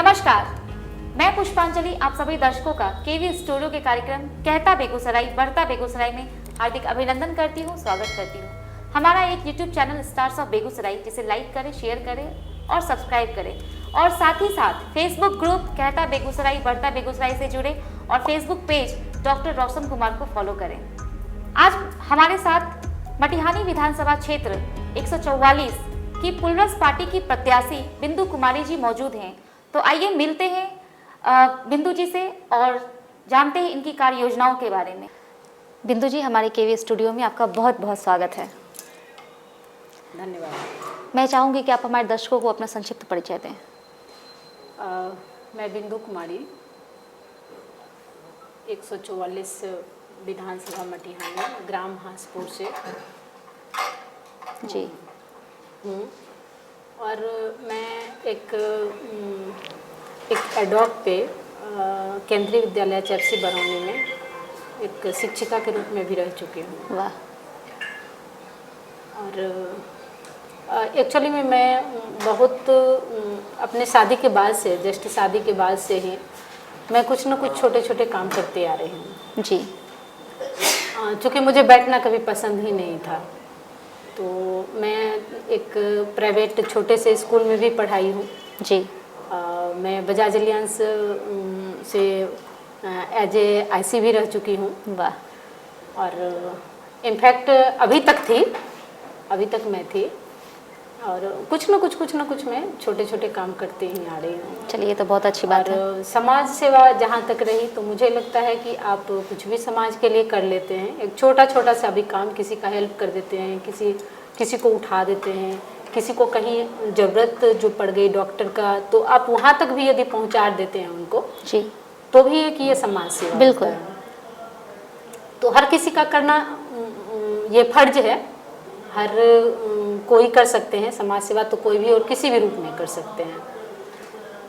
नमस्कार, मैं पुष्पांजलि आप सभी दर्शकों का केवी स्टूडियो के कार्यक्रम कहता बेगूसराय बढ़ता बेगूसराय में हार्दिक अभिनंदन करती हूँ, स्वागत करती हूँ। हमारा एक YouTube channel stars of Begusarai, जिसे लाइक करें, शेयर करें और सब्सक्राइब करें, और साथ ही साथ फेसबुक ग्रुप कहता बेगूसराय बढ़ता बेगूसराय से जुड़े और Facebook page doctor Roshan Kumar को फॉलो करें। आज हमारे साथ मटिहानी विधानसभा क्षेत्र 144 की पुलरस पार्टी की प्रत्याशी बिंदु कुमारी जी मौजूद हैं। तो आइए मिलते हैं बिंदु जी से और जानते हैं इनकी कार्य योजनाओं के बारे में। बिंदु जी, हमारे केवी स्टूडियो में आपका बहुत बहुत स्वागत है। धन्यवाद। मैं चाहूँगी कि आप हमारे दर्शकों को अपना संक्षिप्त परिचय दें। मैं बिंदु कुमारी 144 विधानसभा मटिहानी ग्राम हांसपुर से जी हूँ, और मैं एक एडॉक पे केंद्रीय विद्यालय चर्ची बरौनी में एक शिक्षिका के रूप में भी रह चुकी हूँ। वाह। और एक्चुअली में मैं बहुत अपने शादी के बाद से, जस्ट शादी के बाद से ही मैं कुछ न कुछ छोटे छोटे काम करते आ रही हूँ जी। चूँकि मुझे बैठना कभी पसंद ही नहीं था, तो मैं एक प्राइवेट छोटे से स्कूल में भी पढ़ाई हूँ जी। मैं बजाज एलियंस से एज ए आईसी भी रह चुकी हूँ। वाह। और इनफैक्ट अभी तक मैं थी, और कुछ न कुछ मैं छोटे छोटे काम करते ही आ रही हूँ। चलिए, ये तो बहुत अच्छी बात है। और समाज सेवा जहाँ तक रही, तो मुझे लगता है कि आप कुछ भी समाज के लिए कर लेते हैं। एक छोटा छोटा सा भी काम, किसी का हेल्प कर देते हैं, किसी को उठा देते हैं, किसी को कहीं ज़रूरत जो पड़ गई डॉक्टर का, तो आप वहाँ तक भी यदि पहुँचा देते हैं उनको जी, तो भी एक ये समाज सेवा बिल्कुल है। तो हर किसी का करना ये फर्ज है। हर कोई कर सकते हैं समाज सेवा, तो कोई भी और किसी भी रूप में कर सकते हैं।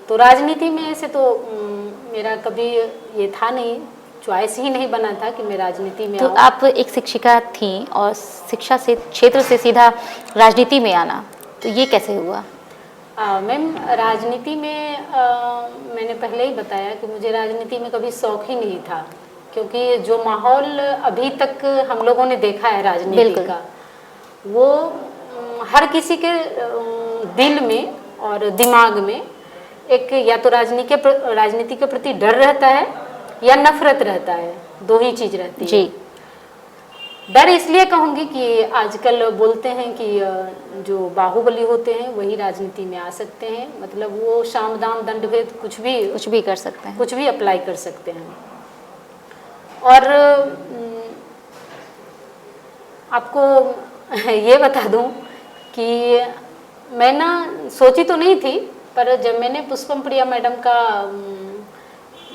तो राजनीति में ऐसे तो मेरा कभी ये था नहीं, चॉइस ही नहीं बना था कि मैं राजनीति में तो आऊँ। आप एक शिक्षिका थीं और शिक्षा से क्षेत्र से सीधा राजनीति में आना, तो ये कैसे हुआ? मैम, राजनीति में मैंने पहले ही बताया कि मुझे राजनीति में कभी शौक ही नहीं था, क्योंकि जो माहौल अभी तक हम लोगों ने देखा है राजनीति का, वो हर किसी के दिल में और दिमाग में एक या तो राजनीति के प्रति डर रहता है या नफरत रहता है। दो ही चीज़ रहती है जी। डर इसलिए कहूँगी कि आजकल बोलते हैं कि जो बाहुबली होते हैं वही राजनीति में आ सकते हैं, मतलब वो साम दाम दंड भेद कुछ भी कर सकते हैं, कुछ भी अप्लाई कर सकते हैं। और आपको ये बता दूं कि मैं ना सोची तो नहीं थी, पर जब मैंने पुष्पम प्रिया मैडम का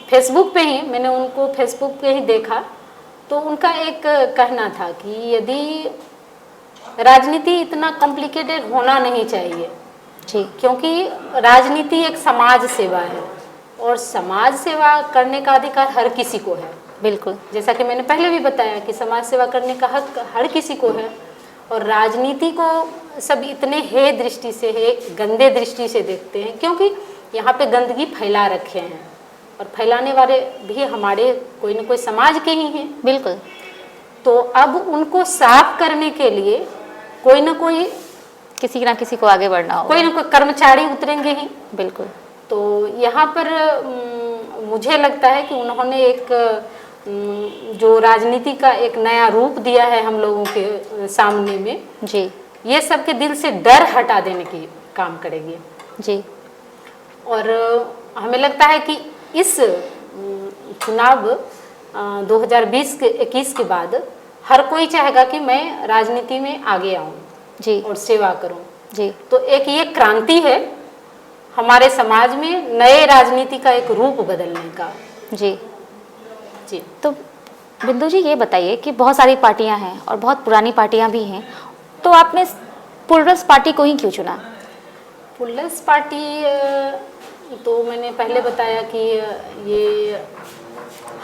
फेसबुक पे ही मैंने उनको फेसबुक पे ही देखा, तो उनका एक कहना था कि यदि राजनीति इतना कॉम्प्लिकेटेड होना नहीं चाहिए जी, क्योंकि राजनीति एक समाज सेवा है और समाज सेवा करने का अधिकार हर किसी को है। बिल्कुल, जैसा कि मैंने पहले भी बताया कि समाज सेवा करने का हक हर किसी को है, और राजनीति को सब इतने हे दृष्टि से, गंदे दृष्टि से देखते हैं, क्योंकि यहाँ पे गंदगी फैला रखे हैं और फैलाने वाले भी हमारे कोई न कोई समाज के ही हैं। बिल्कुल। तो अब उनको साफ करने के लिए कोई न कोई, किसी ना किसी को आगे बढ़ना होगा, कोई न कोई कर्मचारी उतरेंगे ही। बिल्कुल। तो यहाँ पर मुझे लगता है कि उन्होंने एक जो राजनीति का एक नया रूप दिया है हम लोगों के सामने में जी, ये सबके दिल से डर हटा देने की काम करेगी जी। और हमें लगता है कि इस चुनाव 2021 के बाद हर कोई चाहेगा कि मैं राजनीति में आगे आऊं जी और सेवा करूं जी। तो एक ये क्रांति है हमारे समाज में नए राजनीति का एक रूप बदलने का जी। जी, तो बिंदु जी ये बताइए कि बहुत सारी पार्टियां हैं और बहुत पुरानी पार्टियां भी हैं, तो आपने पुलरस पार्टी को ही क्यों चुना? पुलरस पार्टी तो मैंने पहले बताया कि ये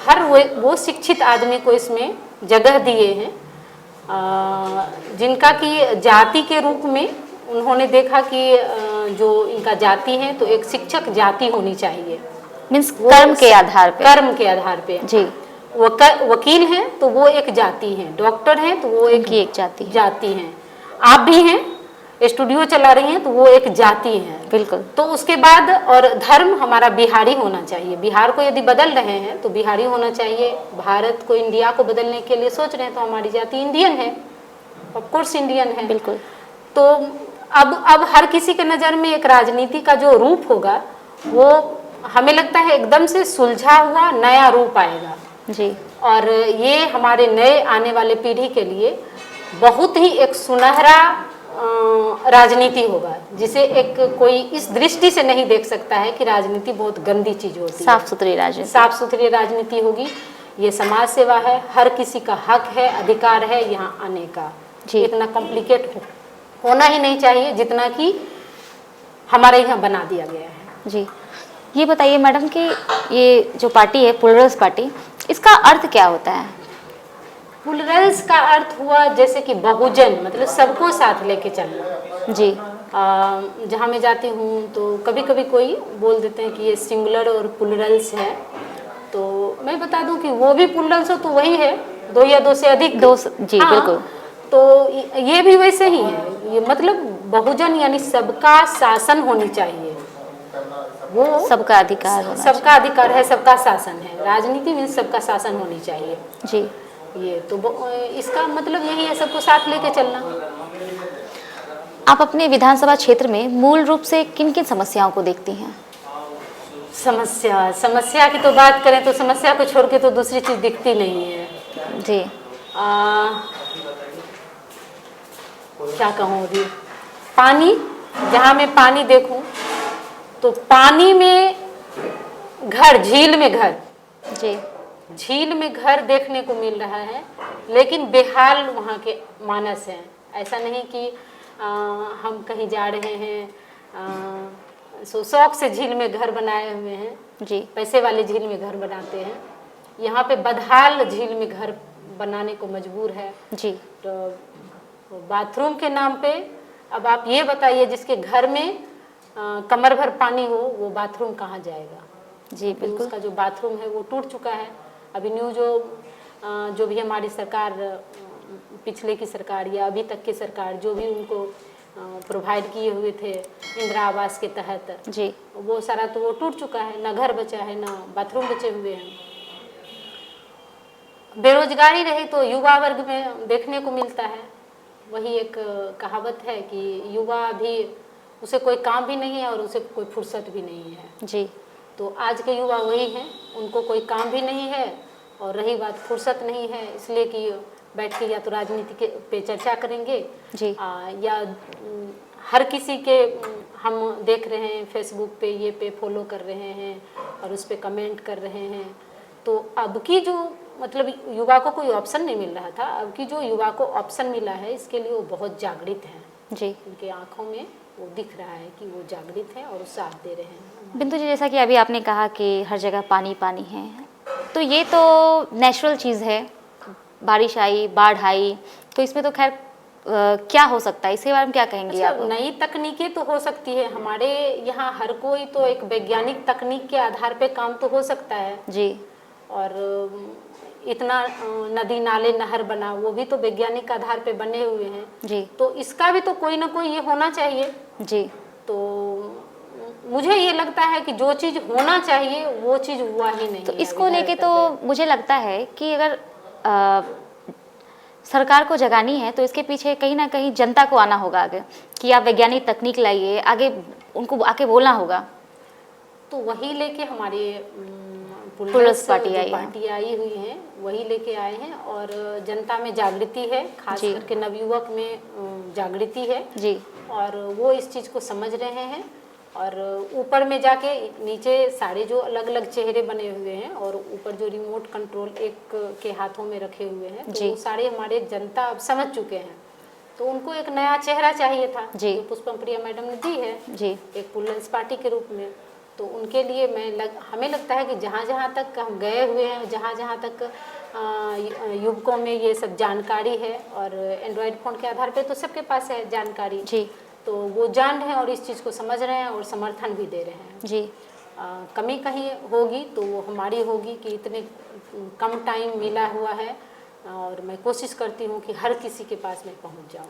हर वो शिक्षित आदमी को इसमें जगह दिए हैं जिनका कि जाति के रूप में उन्होंने देखा कि जो इनका जाति है तो एक शिक्षक जाति होनी चाहिए, मीन्स कर्म के आधार पे। कर्म के आधार पे जी। वकील हैं तो वो एक जाति है, डॉक्टर हैं तो वो उनकी एक जाति है। जाति हैं, आप भी हैं, स्टूडियो चला रही हैं तो वो एक जाति है। बिल्कुल। तो उसके बाद और धर्म हमारा बिहारी होना चाहिए। बिहार को यदि बदल रहे हैं तो बिहारी होना चाहिए। भारत को, इंडिया को बदलने के लिए सोच रहे हैं तो हमारी जाति इंडियन है, ऑफ कोर्स इंडियन है। बिल्कुल। तो अब हर किसी के नज़र में एक राजनीति का जो रूप होगा वो हमें लगता है एकदम से सुलझा हुआ नया रूप आएगा जी। और ये हमारे नए आने वाले पीढ़ी के लिए बहुत ही एक सुनहरा राजनीति होगा, जिसे एक कोई इस दृष्टि से नहीं देख सकता है कि राजनीति बहुत गंदी चीज होती है। साफ सुथरी राजनीति, साफ सुथरी राजनीति होगी। ये समाज सेवा है, हर किसी का हक है, अधिकार है यहाँ आने का। इतना कॉम्प्लिकेट होना ही नहीं चाहिए जितना कि हमारे यहाँ बना दिया गया है। जी। ये बताइए मैडम कि ये जो पार्टी है प्लुरल्स पार्टी, इसका अर्थ क्या होता है? प्लुरल्स का अर्थ हुआ जैसे कि बहुजन, मतलब सबको साथ लेके चलना। जी। जहाँ मैं जाती हूँ तो कभी कभी कोई बोल देते हैं कि ये सिंगुलर और प्लुरल्स है, तो मैं बता दूं कि वो भी प्लुरल्स हो तो वही है, दो या दो से अधिक। जी। हाँ, बिल्कुल। तो ये भी वैसे ही है। ये मतलब बहुजन यानी सबका शासन होनी चाहिए, वो सबका अधिकार होना सबका अधिकार है, सबका शासन है। राजनीति में सबका शासन होनी चाहिए। जी। ये तो इसका मतलब यही है, सबको साथ लेके चलना। आप अपने विधानसभा क्षेत्र में मूल रूप से किन किन समस्याओं को देखती हैं? समस्या की तो बात करें तो समस्या को छोड़ के तो दूसरी चीज दिखती नहीं है। जी। क्या कहूँ अभी, पानी, जहाँ मैं पानी देखूं तो पानी में घर, झील में घर। जी। झील में घर देखने को मिल रहा है, लेकिन बेहाल वहाँ के मानस हैं। ऐसा नहीं कि हम कहीं जा रहे हैं शौक से झील में घर बनाए हुए हैं। जी। पैसे वाले झील में घर बनाते हैं, यहाँ पे बदहाल झील में घर बनाने को मजबूर है। जी। तो बाथरूम के नाम पे अब आप ये बताइए, जिसके घर में कमर भर पानी हो वो बाथरूम कहाँ जाएगा? जी बिल्कुल। उसका जो बाथरूम है वो टूट चुका है। अभी न्यू जो भी हमारी सरकार, पिछले की सरकार या अभी तक की सरकार जो भी उनको प्रोवाइड किए हुए थे इंदिरा आवास के तहत, जी, वो सारा तो वो टूट चुका है। ना घर बचा है, ना बाथरूम बचे हुए हैं। बेरोजगारी रही तो युवा वर्ग में देखने को मिलता है। वही एक कहावत है कि युवा अभी, उसे कोई काम भी नहीं है और उसे कोई फुर्सत भी नहीं है। जी। तो आज के युवा वही हैं, उनको कोई काम भी नहीं है और रही बात फुर्सत नहीं है, इसलिए कि बैठ के या तो राजनीति के पे चर्चा करेंगे जी। या हर किसी के हम देख रहे हैं फेसबुक पे, ये पे फॉलो कर रहे हैं और उस पर कमेंट कर रहे हैं। तो अब की जो मतलब युवा को कोई ऑप्शन नहीं मिल रहा था, अब की जो युवा को ऑप्शन मिला है इसके लिए वो बहुत जागृत हैं। जी। उनके आँखों में वो दिख रहा है कि वो जागृत हैं और वो साथ दे रहे हैं। बिंदु जी, जैसा कि अभी आपने कहा कि हर जगह पानी पानी है, तो ये तो नेचुरल चीज़ है। बारिश आई, बाढ़ आई, तो इसमें तो खैर क्या हो सकता है, इसके बारे में क्या कहेंगे आप? नई तकनीकें तो हो सकती है। हमारे यहाँ हर कोई तो एक वैज्ञानिक तकनीक के आधार पे काम तो हो सकता है जी। और इतना नदी नाले नहर बना, वो भी तो वैज्ञानिक आधार पे बने हुए हैं जी। तो इसका भी तो कोई ना कोई ये होना चाहिए। जी। तो मुझे ये लगता है कि जो चीज़ होना चाहिए वो चीज़ हुआ ही नहीं। तो इसको लेके तो मुझे लगता है कि अगर सरकार को जगानी है तो इसके पीछे कहीं ना कहीं जनता को आना होगा आगे, कि आप वैज्ञानिक तकनीक लाइए, आगे उनको आके बोलना होगा। तो वही लेके हमारे प्लुरल्स पार्टी आई हुई है, वही लेके आए हैं और जनता में जागृति है, खास करके नवयुवक में जागृति है जी। और वो इस चीज़ को समझ रहे हैं और ऊपर में जाके नीचे सारे जो अलग अलग चेहरे बने हुए हैं और ऊपर जो रिमोट कंट्रोल एक के हाथों में रखे हुए हैं, तो वो सारे हमारे जनता अब समझ चुके हैं। तो उनको एक नया चेहरा चाहिए था जो पुष्पम प्रिया मैडम ने दी है जी, एक प्लुरल्स पार्टी के रूप में। तो उनके लिए हमें लगता है कि जहाँ जहाँ तक हम गए हुए हैं, जहाँ जहाँ तक युवकों में ये सब जानकारी है और एंड्रॉयड फ़ोन के आधार पे तो सबके पास है जानकारी जी, तो वो जान रहे हैं और इस चीज़ को समझ रहे हैं और समर्थन भी दे रहे हैं। जी। कमी कहीं होगी तो वो हमारी होगी कि इतने कम टाइम मिला हुआ है और मैं कोशिश करती हूँ कि हर किसी के पास मैं पहुँच जाऊँ।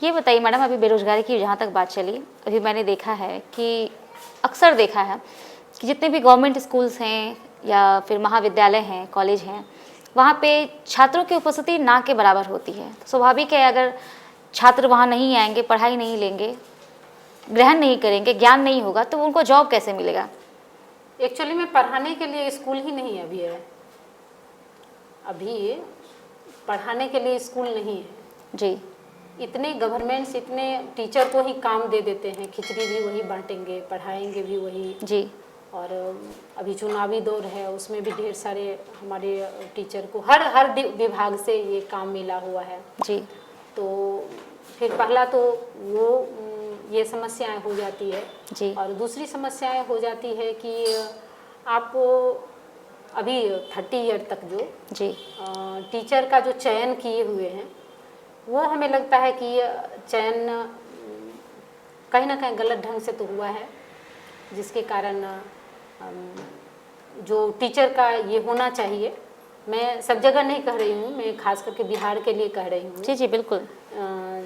ये बताइए मैडम, अभी बेरोजगारी की जहाँ तक बात चली, अभी मैंने देखा है कि अक्सर देखा है कि जितने भी गवर्नमेंट स्कूल्स हैं या फिर महाविद्यालय हैं, कॉलेज हैं, वहाँ पे छात्रों की उपस्थिति ना के बराबर होती है। तो स्वाभाविक है अगर छात्र वहाँ नहीं आएंगे, पढ़ाई नहीं लेंगे, ग्रहण नहीं करेंगे, ज्ञान नहीं होगा, तो उनको जॉब कैसे मिलेगा? एक्चुअली में पढ़ाने के लिए स्कूल ही नहीं अभी है, अभी पढ़ाने के लिए स्कूल नहीं है जी। इतने गवर्नमेंट्स इतने टीचर को ही काम दे देते हैं, खिचड़ी भी वही बांटेंगे, पढ़ाएंगे भी वही जी। और अभी चुनावी दौर है, उसमें भी ढेर सारे हमारे टीचर को हर विभाग से ये काम मिला हुआ है। जी। तो फिर पहला तो वो ये समस्याएं हो जाती है जी। और दूसरी समस्याएं हो जाती है कि आप अभी 30 ईयर तक जो जी। टीचर का जो चयन किए हुए हैं, वो हमें लगता है कि चयन कहीं ना कहीं गलत ढंग से तो हुआ है, जिसके कारण जो टीचर का ये होना चाहिए, मैं सब जगह नहीं कह रही हूँ, मैं खास करके बिहार के लिए कह रही हूँ। जी। जी बिल्कुल।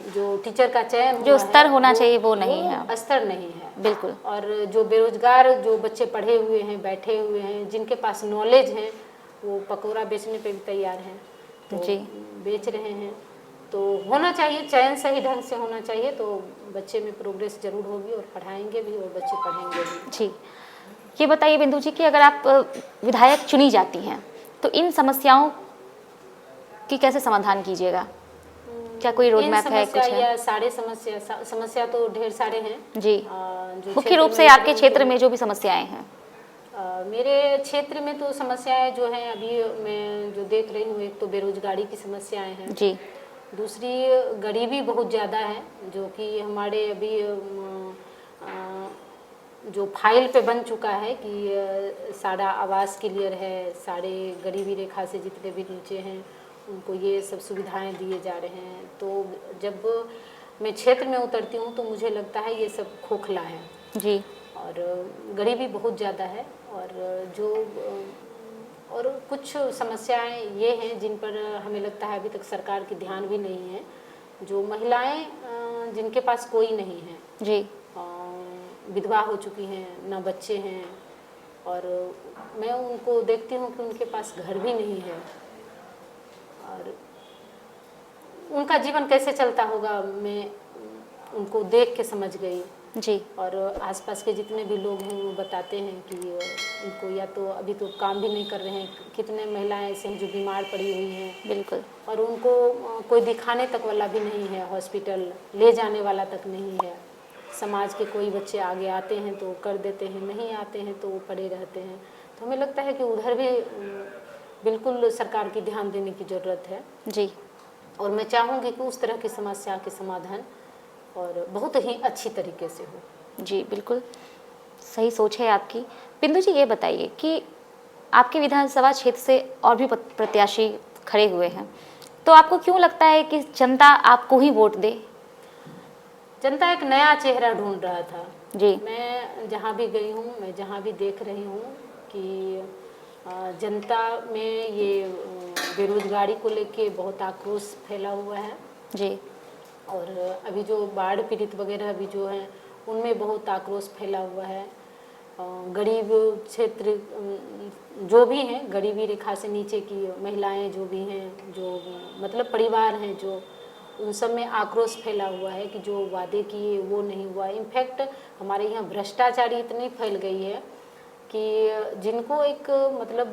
जो टीचर का चयन जो स्तर होना चाहिए वो नहीं है, स्तर नहीं है बिल्कुल। और जो बेरोजगार जो बच्चे पढ़े हुए हैं, बैठे हुए हैं, जिनके पास नॉलेज है, वो पकौड़ा बेचने पे भी तैयार हैं, तो जी। बेच रहे हैं। तो होना चाहिए, चयन सही ढंग से होना चाहिए, तो बच्चे में प्रोग्रेस जरूर होगी और पढ़ाएंगे भी और बच्चे पढ़ेंगे भी। जी। ये बताइए बिंदु जी कि अगर आप विधायक चुनी जाती हैं तो इन समस्याओं की कैसे समाधान कीजिएगा? क्या कोई रोड मैप है, कुछ है? सारे समस्या तो ढेर सारे हैं जी। जो मुख्य रूप से आपके क्षेत्र में जो भी समस्याएं हैं। मेरे क्षेत्र में तो समस्याएं जो हैं अभी मैं जो देख रही हूँ, एक तो बेरोजगारी की समस्याएं हैं जी। दूसरी गरीबी बहुत ज़्यादा है, जो कि हमारे अभी जो फाइल पे बन चुका है कि सारा आवास क्लियर है, सारे गरीबी रेखा से जितने भी नीचे हैं उनको ये सब सुविधाएं दिए जा रहे हैं। तो जब मैं क्षेत्र में उतरती हूँ तो मुझे लगता है ये सब खोखला है जी। और गरीबी बहुत ज़्यादा है और कुछ समस्याएं ये हैं जिन पर हमें लगता है अभी तक सरकार की ध्यान भी नहीं है। जो महिलाएं जिनके पास कोई नहीं है जी, विधवा हो चुकी हैं, ना बच्चे हैं, और मैं उनको देखती हूँ कि उनके पास घर भी नहीं है और उनका जीवन कैसे चलता होगा मैं उनको देख के समझ गई जी। और आसपास के जितने भी लोग हैं वो बताते हैं कि उनको या तो अभी तो काम भी नहीं कर रहे हैं, कितने महिलाएं ऐसे हैं जो बीमार पड़ी हुई हैं बिल्कुल। और उनको कोई दिखाने तक वाला भी नहीं है, हॉस्पिटल ले जाने वाला तक नहीं है। समाज के कोई बच्चे आगे आते हैं तो कर देते हैं, नहीं आते हैं तो वो पड़े रहते हैं। तो हमें लगता है कि उधर भी बिल्कुल सरकार की ध्यान देने की ज़रूरत है जी। और मैं चाहूँगी कि उस तरह की समस्या के समाधान और बहुत ही अच्छी तरीके से हो। जी बिल्कुल सही सोच है आपकी। बिंदु जी ये बताइए कि आपके विधानसभा क्षेत्र से और भी प्रत्याशी खड़े हुए हैं, तो आपको क्यों लगता है कि जनता आपको ही वोट दे? जनता एक नया चेहरा ढूंढ रहा था जी। मैं जहाँ भी गई हूँ, मैं जहाँ भी देख रही हूँ कि जनता में ये बेरोजगारी को लेके बहुत आक्रोश फैला हुआ है जी। और अभी जो बाढ़ पीड़ित वगैरह भी जो हैं उनमें बहुत आक्रोश फैला हुआ है। गरीब क्षेत्र जो भी हैं, गरीबी रेखा से नीचे की महिलाएं जो भी हैं, जो मतलब परिवार हैं, जो उन सब में आक्रोश फैला हुआ है कि जो वादे किए वो नहीं हुआ। इनफैक्ट हमारे यहाँ भ्रष्टाचारी इतनी फैल गई है कि जिनको एक मतलब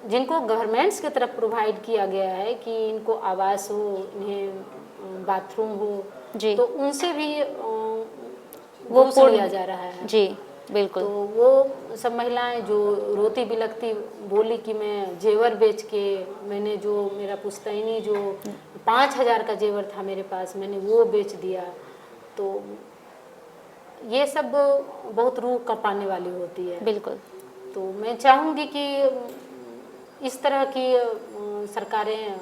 जिनको गवर्नमेंट्स की तरफ प्रोवाइड किया गया है कि इनको आवास हो, इन्हें बाथरूम हो जी, तो उनसे भी वो घूस लिया जा रहा है। जी बिल्कुल। तो वो सब महिलाएं जो रोती बिलखती बोली कि मैं जेवर बेच के, मैंने जो मेरा पुश्तैनी जो 5,000 का जेवर था मेरे पास, मैंने वो बेच दिया। तो ये सब बहुत रूह कँपाने वाली होती है। बिल्कुल। तो मैं चाहूँगी कि इस तरह की सरकारें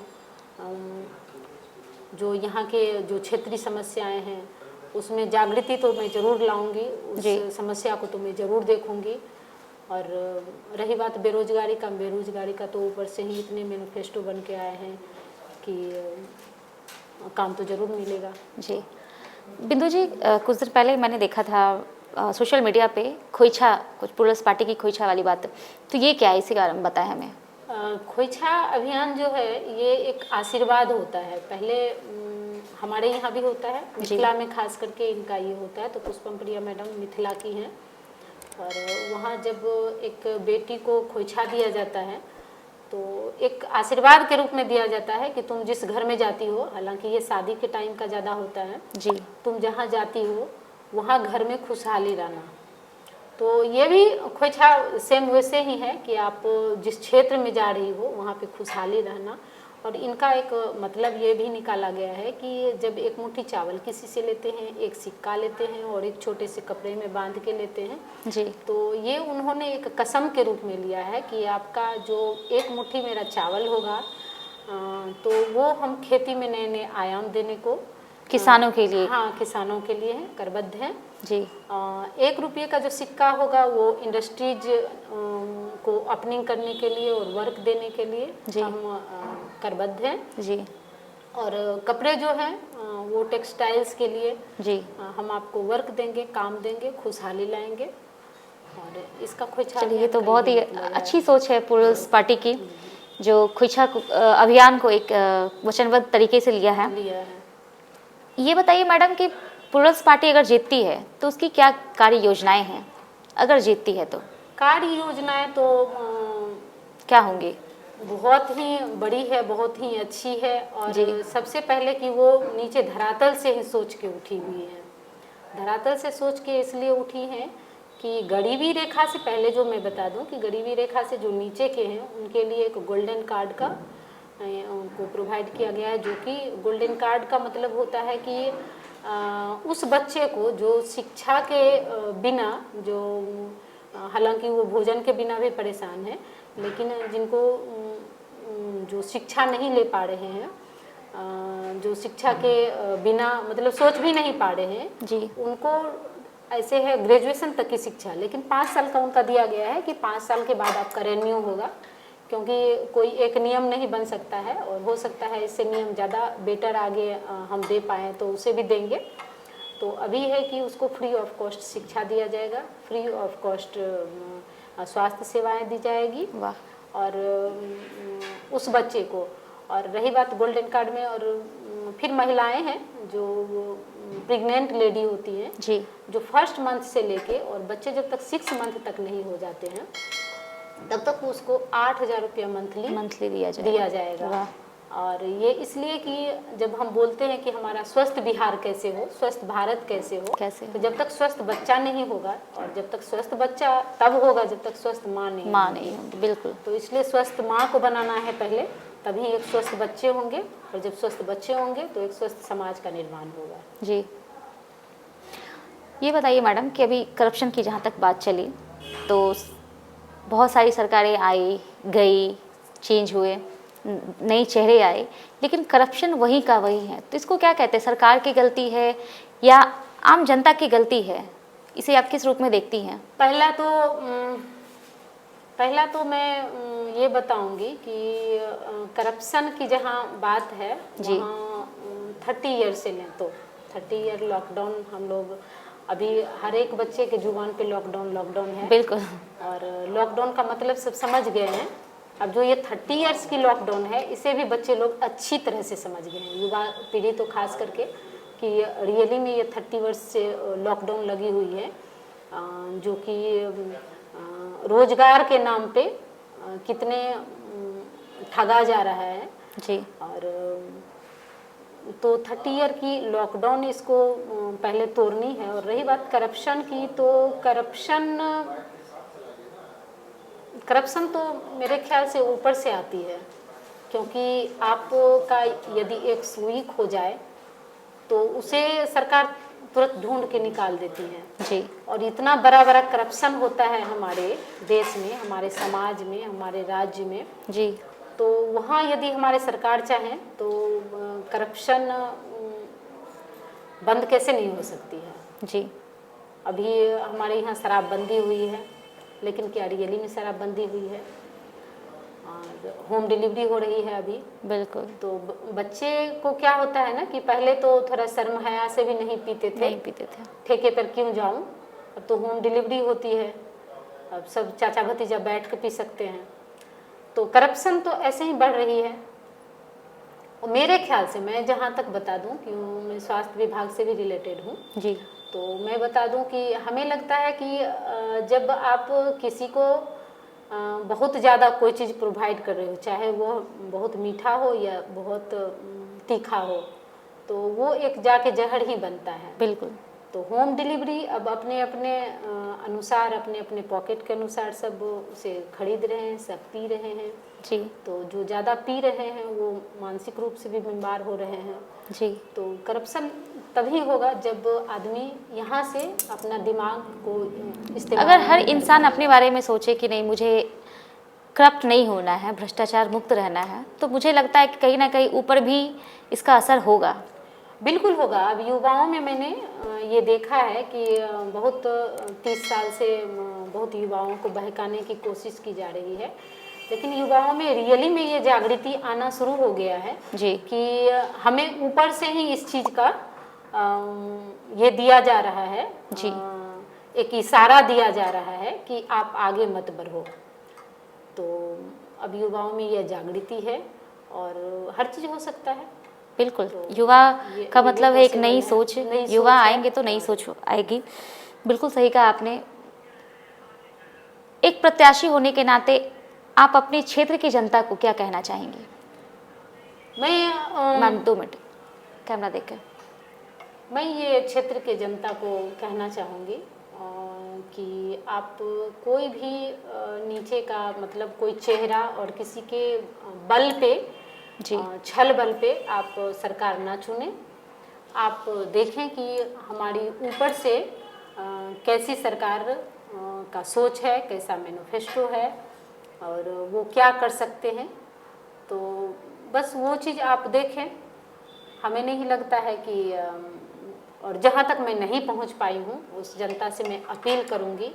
जो यहाँ के जो क्षेत्रीय समस्याएं हैं उसमें जागृति तो मैं ज़रूर लाऊंगी, उस समस्या को तो मैं ज़रूर देखूंगी। और रही बात बेरोजगारी का तो ऊपर से ही इतने मैनिफेस्टो बन के आए हैं कि काम तो ज़रूर मिलेगा। जी बिंदु जी, कुछ दिन पहले मैंने देखा था सोशल मीडिया पे खोइछा, कुछ प्लूरल्स पार्टी की खोइछा वाली बात, तो ये क्या है, इसी बारे में बताएं हमें। खोइछा अभियान जो है ये एक आशीर्वाद होता है। पहले हमारे यहाँ भी होता है, मिथिला में खास करके इनका ये होता है। तो पुष्पम प्रिया मैडम मिथिला की हैं और वहाँ जब एक बेटी को खोइछा दिया जाता है तो एक आशीर्वाद के रूप में दिया जाता है कि तुम जिस घर में जाती हो, हालांकि ये शादी के टाइम का ज़्यादा होता है जी, तुम जहाँ जाती हो वहाँ घर में खुशहाली रहना। तो ये भी खोइछा सेम वैसे ही है कि आप जिस क्षेत्र में जा रही हो वहाँ पे खुशहाली रहना। और इनका एक मतलब ये भी निकाला गया है कि जब एक मुट्ठी चावल किसी से लेते हैं, एक सिक्का लेते हैं और एक छोटे से कपड़े में बांध के लेते हैं जी, तो ये उन्होंने एक कसम के रूप में लिया है कि आपका जो एक मुट्ठी मेरा चावल होगा तो वो हम खेती में नए नए आयाम देने को किसानों के लिए, हाँ किसानों के लिए है, करबद्ध है जी। 1 रुपये का जो सिक्का होगा वो इंडस्ट्रीज को ओपनिंग करने के लिए और वर्क देने के लिए जी, हम करबद्ध हैं जी, और कपड़े जो हैं वो टेक्सटाइल्स के लिए जी। हम आपको वर्क देंगे, काम देंगे, खुशहाली लाएंगे। और इसका खोइछा चलिए, ये तो अभियान का बहुत ही मतलब है। अच्छी सोच है प्लूरल्स पार्टी की, जो खोइछा अभियान को एक वचनबद्ध तरीके से लिया है। ये बताइए मैडम कि प्लूरल्स पार्टी अगर जीतती है तो उसकी क्या कार्य योजनाएं हैं, अगर जीतती है तो कार्य योजनाएं तो क्या होंगी? बहुत ही बड़ी है, बहुत ही अच्छी है। और जी। सबसे पहले कि वो नीचे धरातल से ही सोच के उठी हुई है। धरातल से सोच के इसलिए उठी हैं कि गरीबी रेखा से पहले, जो मैं बता दूं कि गरीबी रेखा से जो नीचे के हैं उनके लिए एक गोल्डन कार्ड का उनको प्रोवाइड किया गया है। जो कि गोल्डन कार्ड का मतलब होता है कि उस बच्चे को जो शिक्षा के बिना, जो हालांकि वो भोजन के बिना भी परेशान है, लेकिन जिनको जो शिक्षा नहीं ले पा रहे हैं, जो शिक्षा के बिना मतलब सोच भी नहीं पा रहे हैं जी, उनको ऐसे है ग्रेजुएशन तक की शिक्षा, लेकिन 5 साल का उनका दिया गया है कि 5 साल के बाद आपका रेन्यू होगा, क्योंकि कोई एक नियम नहीं बन सकता है और हो सकता है इससे नियम ज़्यादा बेटर आगे हम दे पाएँ तो उसे भी देंगे। तो अभी है कि उसको फ्री ऑफ कॉस्ट शिक्षा दिया जाएगा, फ्री ऑफ कॉस्ट स्वास्थ्य सेवाएं दी जाएगी। वाह। और उस बच्चे को, और रही बात गोल्डन कार्ड में, और फिर महिलाएं हैं जो प्रेग्नेंट लेडी होती हैं जी, जो फर्स्ट मंथ से लेके और बच्चे जब तक 6 मंथ तक नहीं हो जाते हैं तब तक उसको 8,000 रुपया मंथली दिया जाएगा। वाह। और ये इसलिए कि जब हम बोलते हैं कि हमारा स्वस्थ बिहार कैसे हो, स्वस्थ भारत कैसे हो, कैसे तो जब तक स्वस्थ बच्चा नहीं होगा, और जब तक स्वस्थ बच्चा तब होगा जब तक स्वस्थ माँ नहीं होगी, बिल्कुल। तो इसलिए स्वस्थ माँ को बनाना है पहले, तभी एक स्वस्थ बच्चे होंगे, और जब स्वस्थ बच्चे होंगे तो एक स्वस्थ समाज का निर्माण होगा। जी, ये बताइए मैडम कि अभी करप्शन की जहाँ तक बात चली तो बहुत सारी सरकारें आई गई, चेंज हुए, नए चेहरे आए, लेकिन करप्शन वही का वही है। तो इसको क्या कहते हैं, सरकार की गलती है या आम जनता की गलती है? इसे आप किस रूप में देखती हैं? पहला तो मैं ये बताऊंगी कि करप्शन की जहाँ बात है वहाँ 30 ईयर से लें तो 30 ईयर लॉकडाउन, हम लोग अभी हर एक बच्चे के जुबान पे लॉकडाउन है, बिल्कुल। और लॉकडाउन का मतलब सब समझ गए हैं। अब जो ये 30 ईयर्स की लॉकडाउन है इसे भी बच्चे लोग अच्छी तरह से समझ गए हैं, युवा पीढ़ी तो खास करके, कि रियली में ये 30 वर्ष से लॉकडाउन लगी हुई है, जो कि रोजगार के नाम पे कितने ठगा जा रहा है जी। और तो 30 ईयर की लॉकडाउन इसको पहले तोड़नी है। और रही बात करप्शन की, तो करप्शन तो मेरे ख्याल से ऊपर से आती है, क्योंकि आपका यदि एक सुई खो जाए तो उसे सरकार तुरंत ढूंढ के निकाल देती है जी। और इतना बड़ा बड़ा करप्शन होता है हमारे देश में, हमारे समाज में, हमारे राज्य में जी। तो वहाँ यदि हमारे सरकार चाहें तो करप्शन बंद कैसे नहीं हो सकती है। जी। अभी हमारे यहाँ शराबबंदी हुई है, लेकिन क्या रियली में शराबबंदी हुई है? और होम डिलीवरी हो रही है अभी। बिल्कुल। तो बच्चे को क्या होता है ना कि पहले तो थोड़ा शर्म हया से भी नहीं पीते थे, ठेके पर क्यों जाऊं, अब तो होम डिलीवरी होती है, अब सब चाचा भतीजा बैठ के पी सकते हैं। तो करप्शन तो ऐसे ही बढ़ रही है। और मेरे ख्याल से, मैं जहाँ तक बता दूं, क्यों मैं स्वास्थ्य विभाग से भी रिलेटेड हूँ जी। तो मैं बता दूं कि हमें लगता है कि जब आप किसी को बहुत ज़्यादा कोई चीज़ प्रोवाइड कर रहे हो, चाहे वो बहुत मीठा हो या बहुत तीखा हो, तो वो एक जाके जहर ही बनता है। बिल्कुल। तो होम डिलीवरी अब अपने अपने अनुसार, अपने अपने पॉकेट के अनुसार सब उसे खरीद रहे हैं, सब पी रहे हैं। जी। तो जो ज़्यादा पी रहे हैं वो मानसिक रूप से भी बीमार हो रहे हैं। जी। तो करप्शन तभी होगा जब आदमी यहाँ से अपना दिमाग को इस्तेमाल, अगर हर इंसान अपने बारे में सोचे कि नहीं, मुझे करप्ट नहीं होना है, भ्रष्टाचार मुक्त रहना है, तो मुझे लगता है कि कहीं ना कहीं ऊपर भी इसका असर होगा। बिल्कुल होगा। अब युवाओं में मैंने ये देखा है कि बहुत 30 साल से बहुत युवाओं को बहकाने की कोशिश की जा रही है, लेकिन युवाओं में रियली में ये जागृति आना शुरू हो गया है जी। कि हमें ऊपर से ही इस चीज़ का ये दिया जा रहा है जी। एक इशारा दिया जा रहा है कि आप आगे मत बढ़ो। तो अब युवाओं में यह जागृति है और हर चीज़ हो सकता है। बिल्कुल। तो युवा का ये मतलब है एक possible नई है, सोच। नई युवा सोच है। आएंगे तो नई सोच आएगी। बिल्कुल सही कहा आपने। एक प्रत्याशी होने के नाते आप अपने क्षेत्र की जनता को क्या कहना चाहेंगी? मैम 2 मिनट कैमरा देखकर। मैं ये क्षेत्र के जनता को कहना चाहूँगी कि आप कोई भी नीचे का मतलब कोई चेहरा और किसी के बल पे, जी। छल बल पे आप सरकार ना चुनें। आप देखें कि हमारी ऊपर से कैसी सरकार का सोच है, कैसा मैनिफेस्टो है और वो क्या कर सकते हैं। तो बस वो चीज़ आप देखें। हमें नहीं लगता है कि और जहाँ तक मैं नहीं पहुँच पाई हूँ उस जनता से मैं अपील करूँगी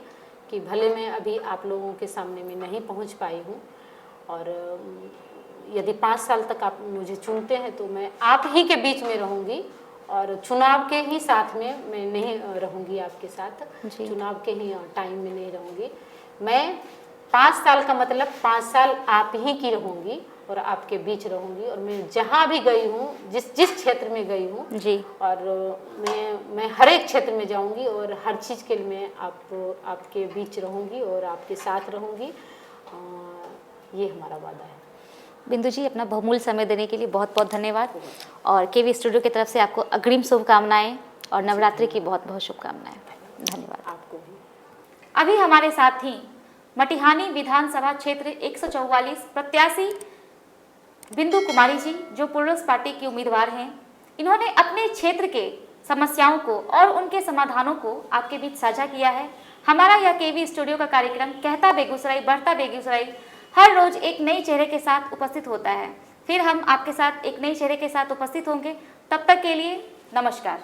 कि भले मैं अभी आप लोगों के सामने में नहीं पहुँच पाई हूँ और यदि 5 साल तक आप मुझे चुनते हैं तो मैं आप ही के बीच में रहूँगी और चुनाव के ही साथ में मैं नहीं रहूँगी आपके साथ, चुनाव के ही टाइम में नहीं रहूँगी। मैं 5 साल का मतलब 5 साल आप ही की रहूँगी और आपके बीच रहूँगी और मैं जहाँ भी गई हूँ, जिस क्षेत्र में गई हूँ जी, और मैं हर एक क्षेत्र में जाऊँगी और हर चीज़ के लिए मैं आपके बीच रहूँगी और आपके साथ रहूँगी। ये हमारा वादा है। बिंदु जी, अपना बहुमूल्य समय देने के लिए बहुत बहुत धन्यवाद और केवी स्टूडियो की तरफ से आपको अग्रिम शुभकामनाएं और नवरात्रि की बहुत बहुत शुभकामनाएं। धन्यवाद आपको भी। अभी हमारे साथ ही मटिहानी विधानसभा क्षेत्र 144 प्रत्याशी बिंदु कुमारी जी, जो प्लुरल्स पार्टी की उम्मीदवार हैं, इन्होंने अपने क्षेत्र के समस्याओं को और उनके समाधानों को आपके बीच साझा किया है। हमारा यह केवी स्टूडियो का कार्यक्रम कहता बेगूसराय बढ़ता बेगूसराय हर रोज एक नए चेहरे के साथ उपस्थित होता है। फिर हम आपके साथ एक नए चेहरे के साथ उपस्थित होंगे। तब तक के लिए नमस्कार।